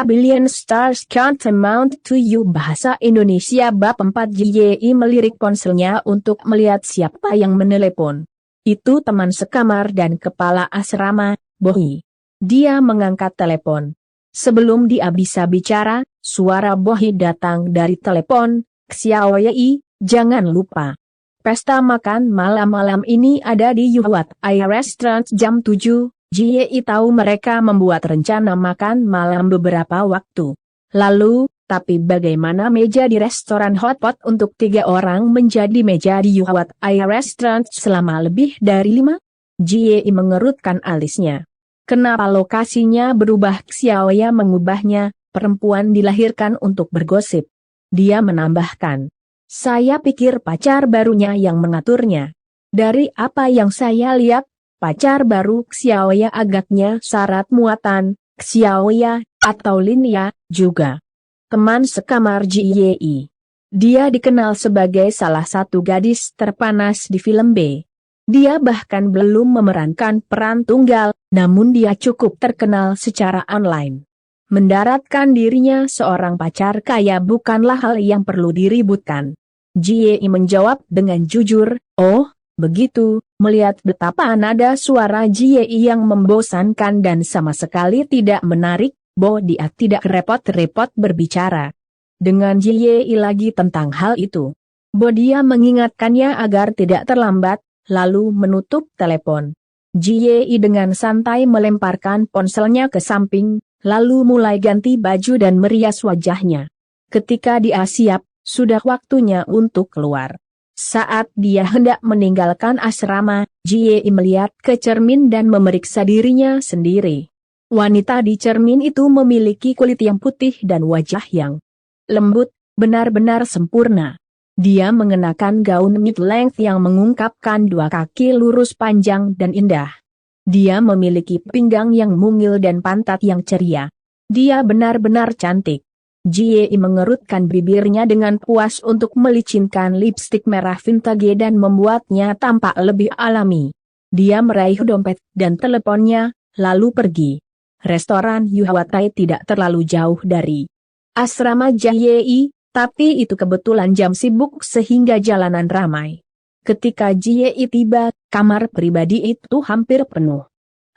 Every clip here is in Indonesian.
A billion stars can't amount to you. Bahasa Indonesia Bab 4. JYI melirik ponselnya untuk melihat siapa yang menelepon. Itu teman sekamar dan kepala asrama, Bohi. Dia mengangkat telepon. Sebelum dia bisa bicara, suara Bohi datang dari telepon. Xiaoyi, jangan lupa. Pesta makan malam-malam ini ada di Yuhuat Ai Restaurant jam 7. JYI tahu mereka membuat rencana makan malam beberapa waktu lalu, tapi bagaimana meja di restoran hotpot untuk 3 orang menjadi meja di Yuhuat Ai Restaurant selama lebih dari 5? JYI mengerutkan alisnya. Kenapa lokasinya berubah? Xiaoya mengubahnya, perempuan dilahirkan untuk bergosip. Dia menambahkan, saya pikir pacar barunya yang mengaturnya. Dari apa yang saya lihat, pacar baru Xiaoya agaknya syarat muatan, Xiaoya, atau Linya, juga. Teman sekamar JYI. Dia dikenal sebagai salah satu gadis terpanas di film B. Dia bahkan belum memerankan peran tunggal, namun dia cukup terkenal secara online. Mendaratkan dirinya seorang pacar kaya bukanlah hal yang perlu diributkan. JYI menjawab dengan jujur, oh, begitu. Melihat betapa nada suara JYI yang membosankan dan sama sekali tidak menarik, dia tidak repot-repot berbicara dengan JYI lagi tentang hal itu. Dia mengingatkannya agar tidak terlambat, lalu menutup telepon. JYI dengan santai melemparkan ponselnya ke samping, lalu mulai ganti baju dan merias wajahnya. Ketika dia siap, sudah waktunya untuk keluar. Saat dia hendak meninggalkan asrama, JYI melihat ke cermin dan memeriksa dirinya sendiri. Wanita di cermin itu memiliki kulit yang putih dan wajah yang lembut, benar-benar sempurna. Dia mengenakan gaun mid-length yang mengungkapkan 2 kaki lurus panjang dan indah. Dia memiliki pinggang yang mungil dan pantat yang ceria. Dia benar-benar cantik. JYI mengerutkan bibirnya dengan puas untuk melicinkan lipstik merah vintage dan membuatnya tampak lebih alami. Dia meraih dompet dan teleponnya, lalu pergi. Restoran Yuhuat Ai tidak terlalu jauh dari asrama JYI, tapi itu kebetulan jam sibuk sehingga jalanan ramai. Ketika JYI tiba, kamar pribadi itu hampir penuh.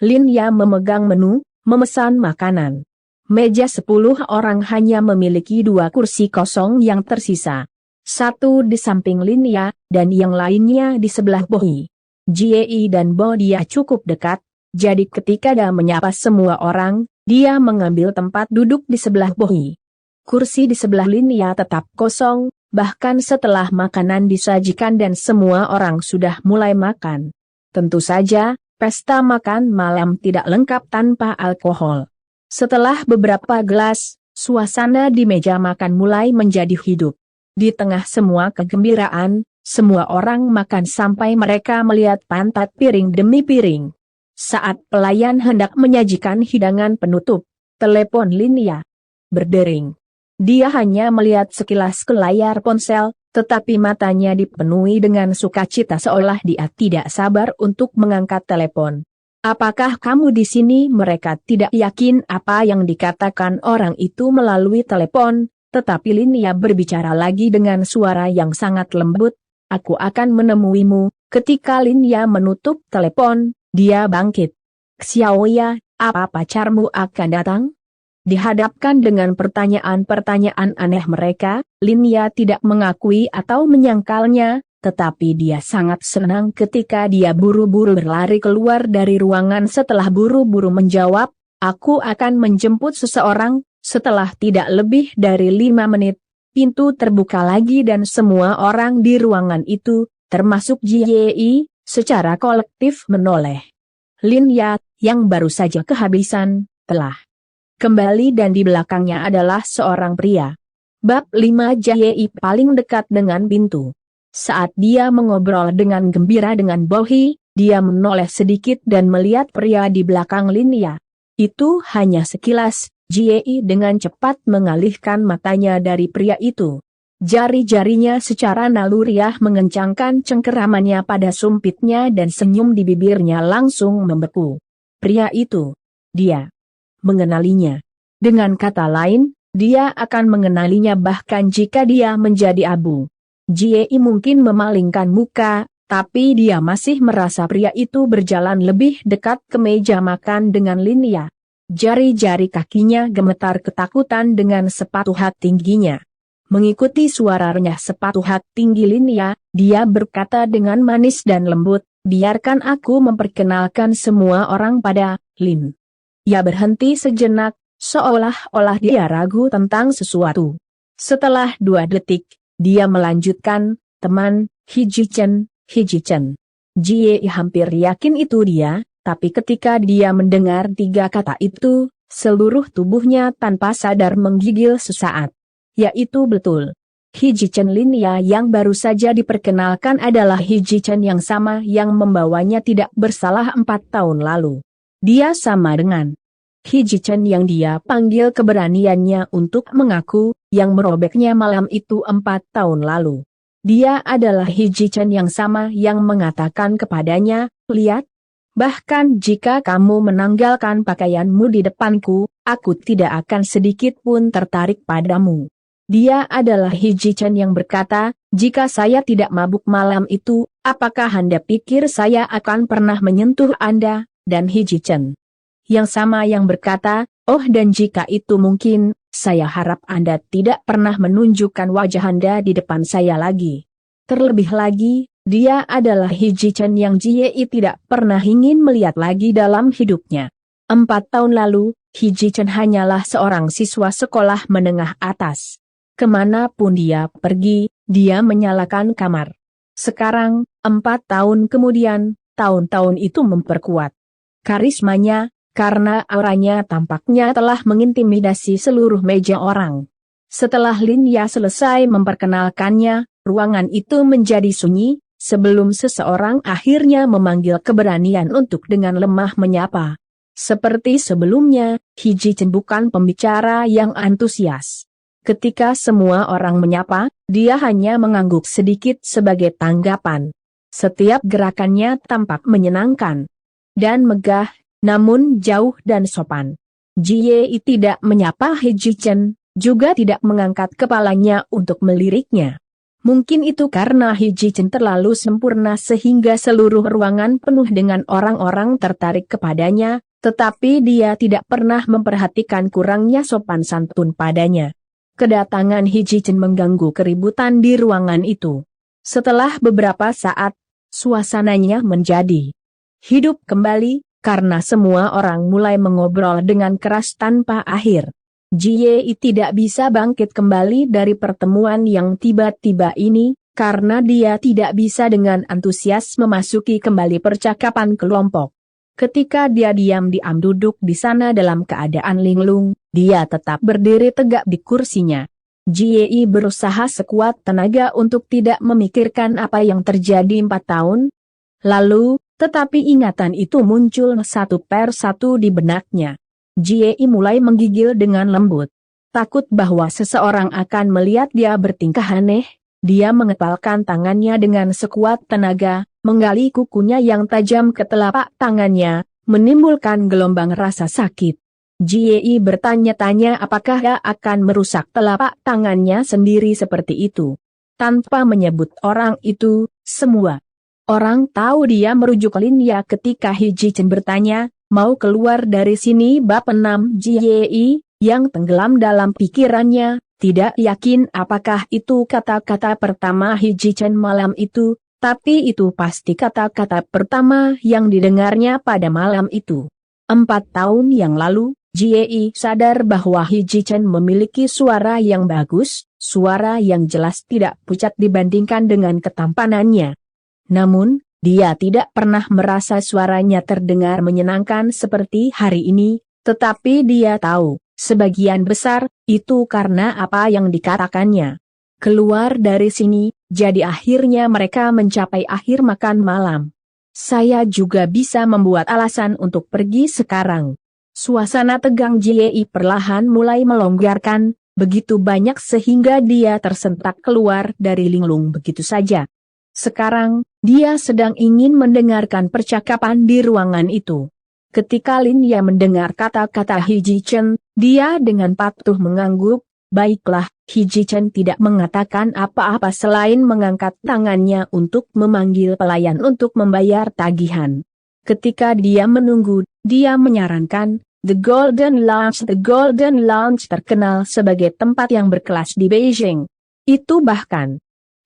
Linya memegang menu, memesan makanan. Meja 10 orang hanya memiliki 2 kursi kosong yang tersisa. Satu di samping Linya, dan yang lainnya di sebelah Bohi. JYI dan dia cukup dekat, jadi ketika dia menyapa semua orang, dia mengambil tempat duduk di sebelah Bohi. Kursi di sebelah Linya tetap kosong, bahkan setelah makanan disajikan dan semua orang sudah mulai makan. Tentu saja, pesta makan malam tidak lengkap tanpa alkohol. Setelah beberapa gelas, suasana di meja makan mulai menjadi hidup. Di tengah semua kegembiraan, semua orang makan sampai mereka melihat pantat piring demi piring. Saat pelayan hendak menyajikan hidangan penutup, telepon Linya berdering. Dia hanya melihat sekilas ke layar ponsel, tetapi matanya dipenuhi dengan sukacita seolah dia tidak sabar untuk mengangkat telepon. Apakah kamu di sini? Mereka tidak yakin apa yang dikatakan orang itu melalui telepon, tetapi Linya berbicara lagi dengan suara yang sangat lembut. Aku akan menemuimu. Ketika Linya menutup telepon, dia bangkit. Xiaoya, apa pacarmu akan datang? Dihadapkan dengan pertanyaan-pertanyaan aneh mereka, Linya tidak mengakui atau menyangkalnya. Tetapi dia sangat senang ketika dia buru-buru berlari keluar dari ruangan setelah buru-buru menjawab, aku akan menjemput seseorang. Setelah tidak lebih dari 5 menit, pintu terbuka lagi dan semua orang di ruangan itu, termasuk JYI, secara kolektif menoleh. Linya, yang baru saja kehabisan, telah kembali dan di belakangnya adalah seorang pria. Bab 5. JYI paling dekat dengan pintu. Saat dia mengobrol dengan gembira dengan Bohi, dia menoleh sedikit dan melihat pria di belakang Linya. Itu hanya sekilas, JYI dengan cepat mengalihkan matanya dari pria itu. Jari-jarinya secara naluriah mengencangkan cengkeramannya pada sumpitnya dan senyum di bibirnya langsung membeku. Pria itu, dia mengenalinya. Dengan kata lain, dia akan mengenalinya bahkan jika dia menjadi abu. Jie mungkin memalingkan muka, tapi dia masih merasa pria itu berjalan lebih dekat ke meja makan dengan Linia. Jari-jari kakinya gemetar ketakutan dengan sepatu hak tingginya. Mengikuti suaranya sepatu hak tinggi Linia, dia berkata dengan manis dan lembut, "Biarkan aku memperkenalkan semua orang pada Lin." Ia berhenti sejenak, seolah-olah dia ragu tentang sesuatu. Setelah 2 detik, dia melanjutkan, "Teman, Hiji-chen, Hiji-chen." Jie hampir yakin itu dia, tapi ketika dia mendengar 3 kata itu, seluruh tubuhnya tanpa sadar menggigil sesaat. Yaitu betul. Hiji-chen Linia yang baru saja diperkenalkan adalah Hiji-chen yang sama yang membawanya tidak bersalah 4 tahun lalu. Dia sama dengan Hiji-chen yang dia panggil keberaniannya untuk mengaku, yang merobeknya malam itu 4 tahun lalu. Dia adalah Hiji-chen yang sama yang mengatakan kepadanya, "Lihat, bahkan jika kamu menanggalkan pakaianmu di depanku, aku tidak akan sedikit pun tertarik padamu." Dia adalah Hiji-chen yang berkata, "Jika saya tidak mabuk malam itu, apakah Anda pikir saya akan pernah menyentuh Anda?" Dan Hiji-chen yang sama yang berkata, "Oh, dan jika itu mungkin, saya harap Anda tidak pernah menunjukkan wajah Anda di depan saya lagi." Terlebih lagi, dia adalah Hiji-chen yang Jie tidak pernah ingin melihat lagi dalam hidupnya. 4 tahun lalu, Hiji-chen hanyalah seorang siswa sekolah menengah atas. Kemanapun dia pergi, dia menyalakan kamar. Sekarang, 4 tahun kemudian, tahun-tahun itu memperkuat karismanya, karena auranya tampaknya telah mengintimidasi seluruh meja orang. Setelah Linia selesai memperkenalkannya, ruangan itu menjadi sunyi, sebelum seseorang akhirnya memanggil keberanian untuk dengan lemah menyapa. Seperti sebelumnya, Hiji-chen bukan pembicara yang antusias. Ketika semua orang menyapa, dia hanya mengangguk sedikit sebagai tanggapan. Setiap gerakannya tampak menyenangkan dan megah, namun jauh dan sopan. Jie tidak menyapa Hiji-chen, juga tidak mengangkat kepalanya untuk meliriknya. Mungkin itu karena Hiji-chen terlalu sempurna sehingga seluruh ruangan penuh dengan orang-orang tertarik kepadanya, tetapi dia tidak pernah memperhatikan kurangnya sopan santun padanya. Kedatangan Hiji-chen mengganggu keributan di ruangan itu. Setelah beberapa saat, suasananya menjadi hidup kembali, karena semua orang mulai mengobrol dengan keras tanpa akhir. Jie tidak bisa bangkit kembali dari pertemuan yang tiba-tiba ini, karena dia tidak bisa dengan antusias memasuki kembali percakapan kelompok. Ketika dia diam-diam duduk di sana dalam keadaan linglung, dia tetap berdiri tegak di kursinya. Jie berusaha sekuat tenaga untuk tidak memikirkan apa yang terjadi 4 tahun lalu, tetapi ingatan itu muncul satu per satu di benaknya. Jie mulai menggigil dengan lembut. Takut bahwa seseorang akan melihat dia bertingkah aneh, dia mengepalkan tangannya dengan sekuat tenaga, menggali kukunya yang tajam ke telapak tangannya, menimbulkan gelombang rasa sakit. Jie bertanya-tanya apakah dia akan merusak telapak tangannya sendiri seperti itu. Tanpa menyebut orang itu, semua orang tahu dia merujuk Linia ketika Hiji-chen bertanya, "Mau keluar dari sini?" Bab 6. Jie, yang tenggelam dalam pikirannya, tidak yakin apakah itu kata-kata pertama Hiji-chen malam itu, tapi itu pasti kata-kata pertama yang didengarnya pada malam itu. 4 tahun yang lalu, Jie sadar bahwa Hiji-chen memiliki suara yang bagus, suara yang jelas tidak pucat dibandingkan dengan ketampanannya. Namun, dia tidak pernah merasa suaranya terdengar menyenangkan seperti hari ini, tetapi dia tahu, sebagian besar, itu karena apa yang dikatakannya. Keluar dari sini, jadi akhirnya mereka mencapai akhir makan malam. Saya juga bisa membuat alasan untuk pergi sekarang. Suasana tegang Jie perlahan mulai melonggarkan, begitu banyak sehingga dia tersentak keluar dari linglung begitu saja. Sekarang, dia sedang ingin mendengarkan percakapan di ruangan itu. Ketika Lin Ya mendengar kata-kata Hiji Chen, dia dengan patuh mengangguk. Baiklah, Hiji Chen tidak mengatakan apa-apa selain mengangkat tangannya untuk memanggil pelayan untuk membayar tagihan. Ketika dia menunggu, dia menyarankan, The Golden Lounge. The Golden Lounge terkenal sebagai tempat yang berkelas di Beijing. Itu bahkan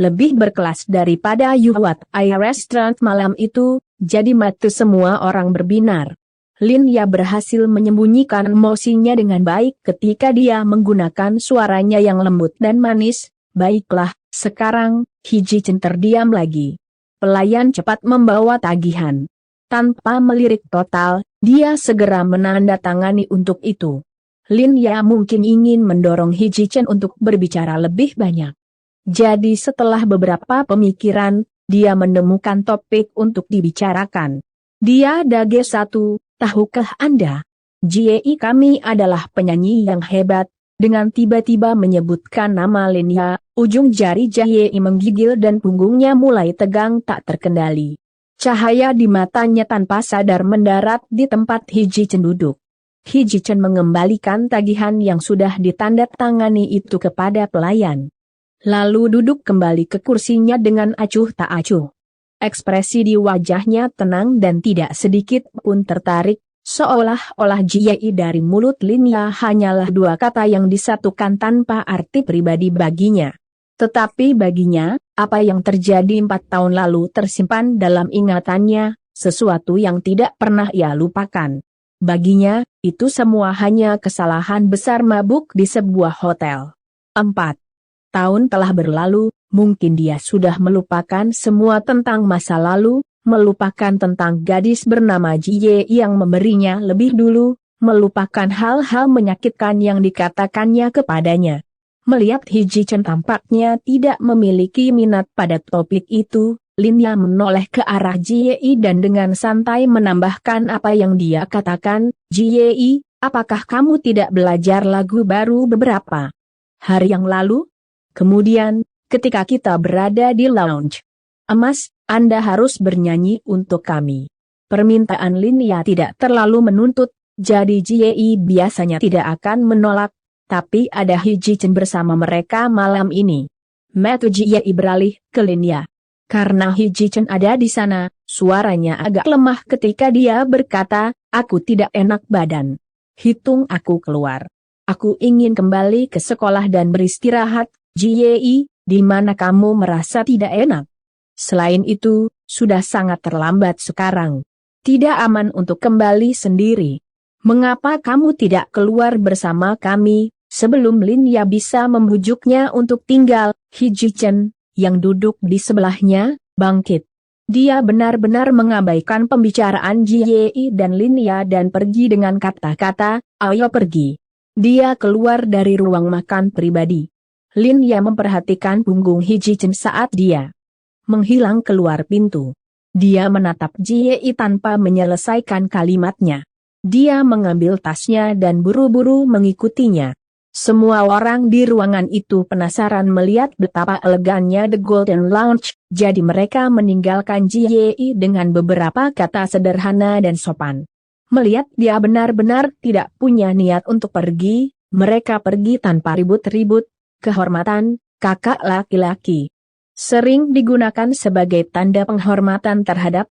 lebih berkelas daripada Yuhuat Air Restaurant malam itu, jadi mata semua orang berbinar. Lin Ya berhasil menyembunyikan emosinya dengan baik ketika dia menggunakan suaranya yang lembut dan manis. Baiklah, sekarang, Hiji Chen terdiam lagi. Pelayan cepat membawa tagihan. Tanpa melirik total, dia segera menandatangani untuk itu. Lin Ya mungkin ingin mendorong Hiji Chen untuk berbicara lebih banyak. Jadi setelah beberapa pemikiran, dia menemukan topik untuk dibicarakan. Dia dage satu. Tahukah Anda? Jie kami adalah penyanyi yang hebat. Dengan tiba-tiba menyebutkan nama Lin Ya, ujung jari Jie menggigil dan punggungnya mulai tegang tak terkendali. Cahaya di matanya tanpa sadar mendarat di tempat Hiji Chen duduk. Hiji Chen mengembalikan tagihan yang sudah ditandatangani itu kepada pelayan. Lalu duduk kembali ke kursinya dengan acuh tak acuh. Ekspresi di wajahnya tenang dan tidak sedikit pun tertarik, seolah-olah Jie dari mulut Lin Ya hanyalah dua kata yang disatukan tanpa arti pribadi baginya. Tetapi baginya, apa yang terjadi 4 tahun lalu tersimpan dalam ingatannya, sesuatu yang tidak pernah ia lupakan. Baginya, itu semua hanya kesalahan besar mabuk di sebuah hotel. 4 tahun telah berlalu. Mungkin dia sudah melupakan semua tentang masa lalu, melupakan tentang gadis bernama Jie yang memberinya lebih dulu, melupakan hal-hal menyakitkan yang dikatakannya kepadanya. Melihat Hiji Chen tampaknya tidak memiliki minat pada topik itu, Lin Ya menoleh ke arah Jie dan dengan santai menambahkan apa yang dia katakan, Jie, apakah kamu tidak belajar lagu baru beberapa hari yang lalu? Kemudian, ketika kita berada di lounge emas, Anda harus bernyanyi untuk kami. Permintaan Lin Ya tidak terlalu menuntut, jadi Jie biasanya tidak akan menolak, tapi ada Hiji Chen bersama mereka malam ini. Mata Jie beralih ke Lin Ya. Karena Hiji Chen ada di sana, suaranya agak lemah ketika dia berkata, aku tidak enak badan. Hitung aku keluar. Aku ingin kembali ke sekolah dan beristirahat. Jie, di mana kamu merasa tidak enak? Selain itu, sudah sangat terlambat sekarang. Tidak aman untuk kembali sendiri. Mengapa kamu tidak keluar bersama kami? Sebelum Lin Ya bisa membujuknya untuk tinggal, Hiji Chen, yang duduk di sebelahnya, bangkit. Dia benar-benar mengabaikan pembicaraan Jie dan Lin Ya dan pergi dengan kata-kata, ayo pergi. Dia keluar dari ruang makan pribadi. Lin Ya memperhatikan punggung Hiji Chen saat dia menghilang keluar pintu. Dia menatap Jie tanpa menyelesaikan kalimatnya. Dia mengambil tasnya dan buru-buru mengikutinya. Semua orang di ruangan itu penasaran melihat betapa elegannya The Golden Lounge, jadi mereka meninggalkan Jie dengan beberapa kata sederhana dan sopan. Melihat dia benar-benar tidak punya niat untuk pergi, mereka pergi tanpa ribut-ribut. Kehormatan, kakak laki-laki. Sering digunakan sebagai tanda penghormatan terhadap